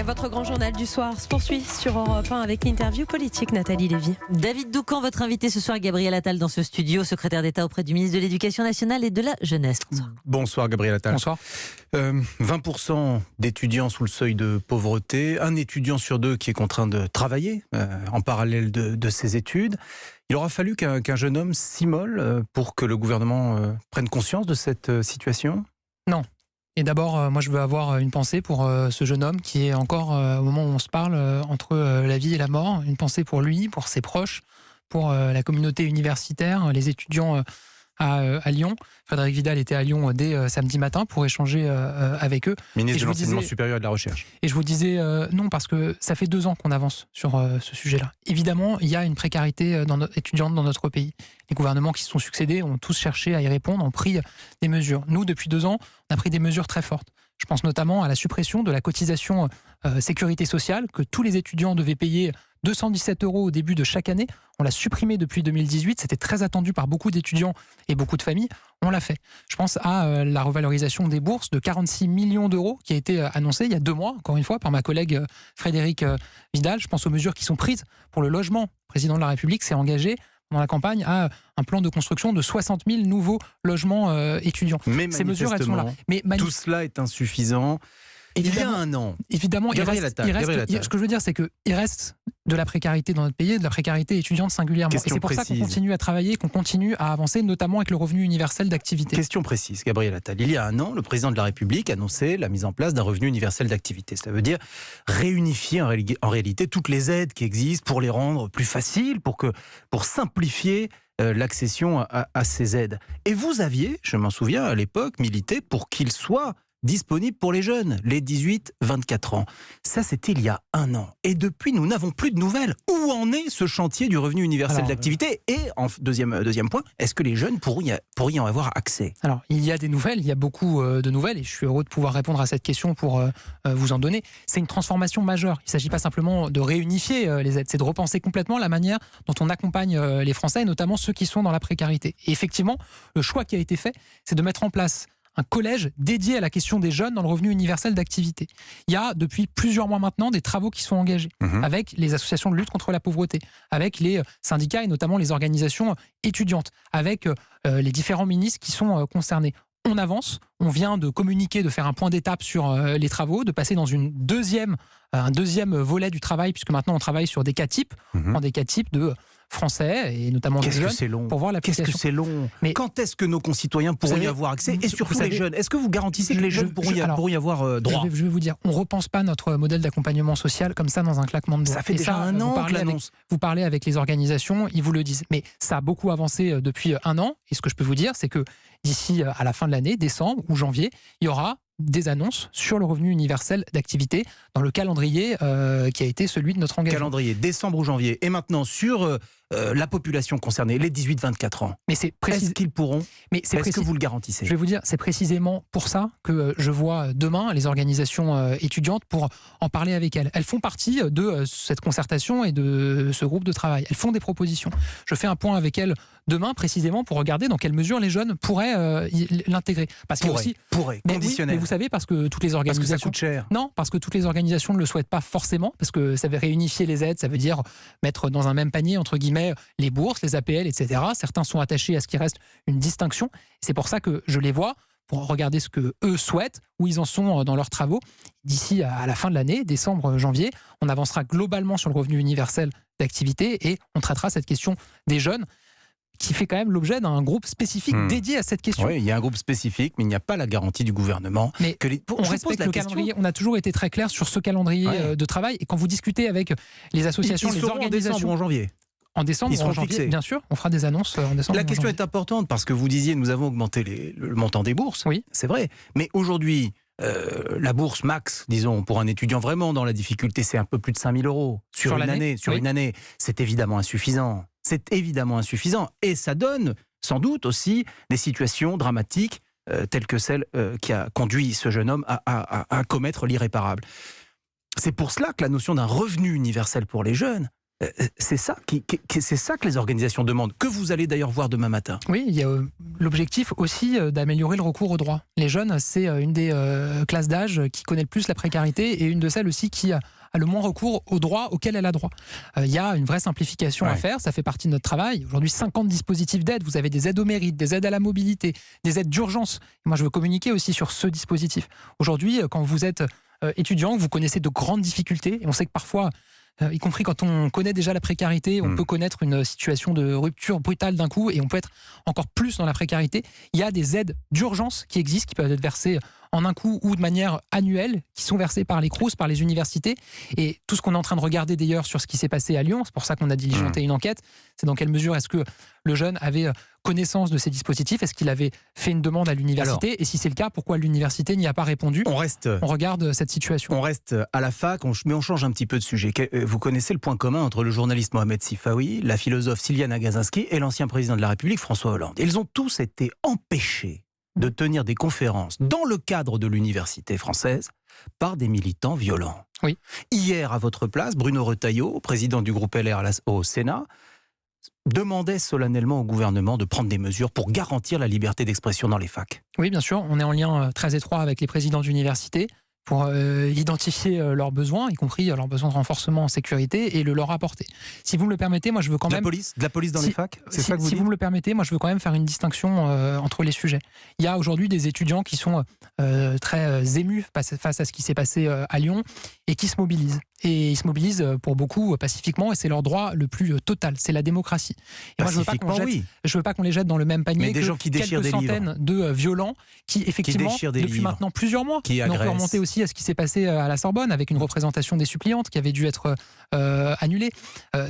Votre grand journal du soir se poursuit sur Europe 1 avec l'interview politique Nathalie Lévy. David Doucan, votre invité ce soir, Gabriel Attal dans ce studio, secrétaire d'État auprès du ministre de l'Éducation nationale et de la jeunesse. Bonsoir Gabriel Attal. Bonsoir. 20% d'étudiants sous le seuil de pauvreté, un étudiant sur deux qui est contraint de travailler en parallèle de ses études. Il aura fallu qu'un jeune homme s'immole pour que le gouvernement prenne conscience de cette situation ? Non. Et d'abord, moi je veux avoir une pensée pour ce jeune homme qui est encore, au moment où on se parle, entre la vie et la mort. Une pensée pour lui, pour ses proches, pour la communauté universitaire, les étudiants à Lyon. Frédérique Vidal était à Lyon dès samedi matin pour échanger avec eux. Ministre de l'Enseignement supérieur et de la Recherche. Et je vous disais non, parce que ça fait 2 ans qu'on avance sur ce sujet-là. Évidemment, il y a une précarité étudiante dans notre pays. Les gouvernements qui se sont succédés ont tous cherché à y répondre, ont pris des mesures. Nous, depuis 2 ans, on a pris des mesures très fortes. Je pense notamment à la suppression de la cotisation sécurité sociale que tous les étudiants devaient payer 217 € au début de chaque année. On l'a supprimé depuis 2018. C'était très attendu par beaucoup d'étudiants et beaucoup de familles. On l'a fait. Je pense à la revalorisation des bourses de 46 millions d'euros qui a été annoncée il y a 2 mois, encore une fois, par ma collègue Frédérique Vidal. Je pense aux mesures qui sont prises pour le logement. Le président de la République s'est engagé dans la campagne à un plan de construction de 60 000 nouveaux logements étudiants. Mais ces mesures, elles sont là. Mais tout cela est insuffisant. Il y a un an. Évidemment, ce que je veux dire, c'est qu'il reste de la précarité dans notre pays, et de la précarité étudiante singulièrement. Et c'est pour ça qu'on continue à travailler, qu'on continue à avancer, notamment avec le revenu universel d'activité. Question précise, Gabriel Attal. Il y a un an, le président de la République annonçait la mise en place d'un revenu universel d'activité. Ça veut dire réunifier en réalité toutes les aides qui existent pour les rendre plus faciles, pour simplifier l'accession à ces aides. Et vous aviez, je m'en souviens à l'époque, milité pour qu'il soit disponible pour les jeunes, les 18-24 ans. Ça, c'était il y a un an. Et depuis, nous n'avons plus de nouvelles. Où en est ce chantier du revenu universel d'activité ? Et en deuxième point, est-ce que les jeunes pourraient y en avoir accès ? Alors, il y a des nouvelles, il y a beaucoup de nouvelles, et je suis heureux de pouvoir répondre à cette question pour vous en donner. C'est une transformation majeure. Il ne s'agit pas simplement de réunifier les aides, c'est de repenser complètement la manière dont on accompagne les Français, et notamment ceux qui sont dans la précarité. Et effectivement, le choix qui a été fait, c'est de mettre en place un collège dédié à la question des jeunes dans le revenu universel d'activité. Il y a depuis plusieurs mois maintenant des travaux qui sont engagés avec les associations de lutte contre la pauvreté, avec les syndicats et notamment les organisations étudiantes, avec les différents ministres qui sont concernés. On avance, on vient de communiquer, de faire un point d'étape sur les travaux, de passer dans un deuxième volet du travail, puisque maintenant on travaille sur des cas types, des cas types de Français et notamment des jeunes pour voir l'application. Qu'est-ce que c'est long ? Mais quand est-ce que nos concitoyens pourront y avoir accès ? Et surtout les jeunes. Est-ce que vous garantissez que les jeunes pourront y avoir droit ? Je vais vous dire, on ne repense pas notre modèle d'accompagnement social comme ça dans un claquement de doigts. Ça fait déjà un an que l'annonce. Vous parlez avec les organisations, ils vous le disent. Mais ça a beaucoup avancé depuis un an. Et ce que je peux vous dire, c'est que d'ici à la fin de l'année, décembre ou janvier, il y aura des annonces sur le revenu universel d'activité dans le calendrier qui a été celui de notre engagement. Calendrier, décembre ou janvier. Et maintenant, sur la population concernée, les 18-24 ans, est-ce qu'ils pourront ? Est-ce que vous le garantissez ? Je vais vous dire, c'est précisément pour ça que je vois demain les organisations étudiantes pour en parler avec elles. Elles font partie de cette concertation et de ce groupe de travail. Elles font des propositions. Je fais un point avec elles demain précisément pour regarder dans quelle mesure les jeunes pourraient l'intégrer. Parce qu'il y a aussi conditionnel. Mais vous savez, parce que toutes les organisations... Parce que ça coûte cher. Non, parce que toutes les organisations ne le souhaitent pas forcément, parce que ça veut réunifier les aides, ça veut dire mettre dans un même panier, entre guillemets, les bourses, les APL, etc. Certains sont attachés à ce qu'il reste une distinction. C'est pour ça que je les vois, pour regarder ce que eux souhaitent, où ils en sont dans leurs travaux. D'ici à la fin de l'année, décembre, janvier, on avancera globalement sur le revenu universel d'activité et on traitera cette question des jeunes, qui fait quand même l'objet d'un groupe spécifique dédié à cette question. Oui, il y a un groupe spécifique, mais il n'y a pas la garantie du gouvernement. Mais on respecte le calendrier. On a toujours été très clair sur ce calendrier de travail. Et quand vous discutez avec les associations, les organisations... En décembre ou en janvier ? En décembre ou en janvier, fixés. Bien sûr, on fera des annonces en décembre. La question est importante parce que vous disiez nous avons augmenté le montant des bourses. Oui. C'est vrai. Mais aujourd'hui, la bourse max, disons, pour un étudiant vraiment dans la difficulté, c'est un peu plus de 5 000 € sur une année. Une année, c'est évidemment insuffisant. C'est évidemment insuffisant. Et ça donne sans doute aussi des situations dramatiques telles que celle qui a conduit ce jeune homme à commettre l'irréparable. C'est pour cela que la notion d'un revenu universel pour les jeunes, C'est ça c'est ça que les organisations demandent, que vous allez d'ailleurs voir demain matin. Oui, il y a l'objectif aussi d'améliorer le recours au droit. Les jeunes, c'est une des classes d'âge qui connaît le plus la précarité et une de celles aussi qui a le moins recours aux droits auxquels elle a droit. Il y a une vraie simplification à faire, ça fait partie de notre travail. Aujourd'hui, 50 dispositifs d'aide, vous avez des aides au mérite, des aides à la mobilité, des aides d'urgence. Moi, je veux communiquer aussi sur ce dispositif. Aujourd'hui, quand vous êtes étudiant, vous connaissez de grandes difficultés, et on sait que parfois, y compris quand on connaît déjà la précarité, on peut connaître une situation de rupture brutale d'un coup et on peut être encore plus dans la précarité. Il y a des aides d'urgence qui existent, qui peuvent être versées en un coup ou de manière annuelle, qui sont versées par les Crous, par les universités. Et tout ce qu'on est en train de regarder d'ailleurs sur ce qui s'est passé à Lyon, c'est pour ça qu'on a diligenté une enquête, c'est dans quelle mesure est-ce que le jeune avait connaissance de ces dispositifs, est-ce qu'il avait fait une demande à l'université, et si c'est le cas, pourquoi l'université n'y a pas répondu. On regarde cette situation. On reste à la fac, mais on change un petit peu de sujet. Vous connaissez le point commun entre le journaliste Mohamed Sifawi, la philosophe Sylviane Agacinski et l'ancien président de la République François Hollande. Ils ont tous été empêchés de tenir des conférences dans le cadre de l'université française par des militants violents. Oui. Hier, à votre place, Bruno Retailleau, président du groupe LR au Sénat, demandait solennellement au gouvernement de prendre des mesures pour garantir la liberté d'expression dans les facs. Oui, bien sûr. On est en lien très étroit avec les présidents d'université pour identifier leurs besoins, y compris leurs besoins de renforcement en sécurité, et le leur apporter. Si vous me le permettez, moi je veux quand même... De la police dans les facs, c'est ça que vous dites ? Si vous me le permettez, moi je veux quand même faire une distinction entre les sujets. Il y a aujourd'hui des étudiants qui sont très émus face à ce qui s'est passé à Lyon et qui se mobilisent. Et ils se mobilisent pour beaucoup pacifiquement, et c'est leur droit le plus total, c'est la démocratie. Et moi je veux pas qu'on les jette dans le même panier des que gens qui déchirent quelques des centaines de violents qui effectivement depuis maintenant plusieurs mois, on peut remonter aussi à ce qui s'est passé à la Sorbonne avec une représentation des suppliantes qui avait dû être annulée,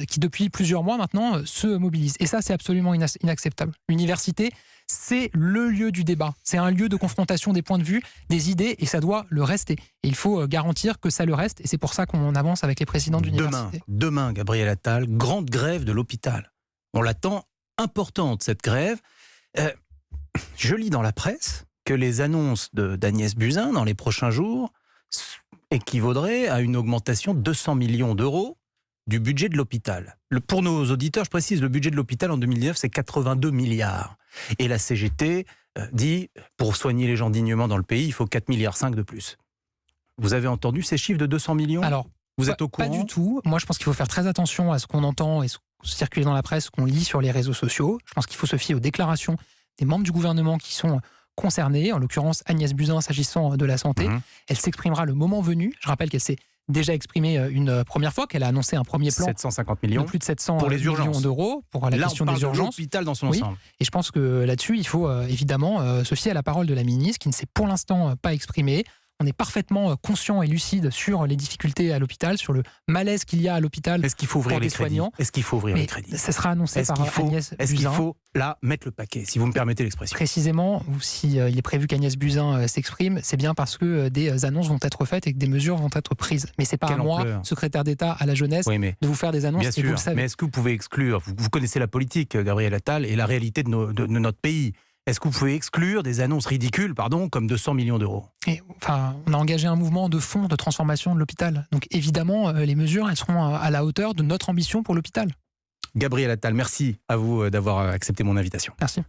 qui depuis plusieurs mois maintenant se mobilisent. Et ça c'est absolument inacceptable. L'université, c'est le lieu du débat. C'est un lieu de confrontation des points de vue, des idées, et ça doit le rester. Et il faut garantir que ça le reste, et c'est pour ça qu'on avance avec les présidents d'université. Demain, Gabriel Attal, grande grève de l'hôpital. On l'attend importante, cette grève. Je lis dans la presse que les annonces d'Agnès Buzyn dans les prochains jours équivaudraient à une augmentation de 200 millions d'euros du budget de l'hôpital. Pour nos auditeurs, je précise, le budget de l'hôpital en 2019, c'est 82 milliards. Et la CGT dit, pour soigner les gens dignement dans le pays, il faut 4,5 milliards de plus. Vous avez entendu ces chiffres de 200 millions ? Alors, vous êtes au courant ? Pas du tout. Moi, je pense qu'il faut faire très attention à ce qu'on entend et ce qui circule dans la presse, ce qu'on lit sur les réseaux sociaux. Je pense qu'il faut se fier aux déclarations des membres du gouvernement qui sont concernés, en l'occurrence Agnès Buzyn s'agissant de la santé. Elle s'exprimera le moment venu. Je rappelle qu'elle s'est déjà exprimée une première fois, qu'elle a annoncé un premier plan 750 millions de plus de 700 pour les millions d'euros pour la question des urgences. L'hôpital dans son ensemble. Et je pense que là-dessus, il faut évidemment se fier à la parole de la ministre qui ne s'est pour l'instant pas exprimée. On est parfaitement conscient et lucide sur les difficultés à l'hôpital, sur le malaise qu'il y a à l'hôpital. Est-ce qu'il faut ouvrir les crédits ? Est-ce qu'il faut ouvrir les crédits ? Ça sera annoncé par Agnès Buzyn. Est-ce qu'il faut, là, mettre le paquet, si vous me permettez l'expression ? Précisément, ou si il est prévu qu'Agnès Buzyn s'exprime, c'est bien parce que des annonces vont être faites et que des mesures vont être prises. Mais c'est pas à moi, secrétaire d'État à la jeunesse, de vous faire des annonces. Bien sûr, vous le savez. mais est-ce que vous pouvez exclure, vous connaissez la politique, Gabriel Attal, et la réalité de notre pays. Est-ce que vous pouvez exclure des annonces ridicules, comme 200 millions d'euros ? On a engagé un mouvement de fond de transformation de l'hôpital. Donc évidemment, les mesures, elles seront à la hauteur de notre ambition pour l'hôpital. Gabriel Attal, merci à vous d'avoir accepté mon invitation. Merci.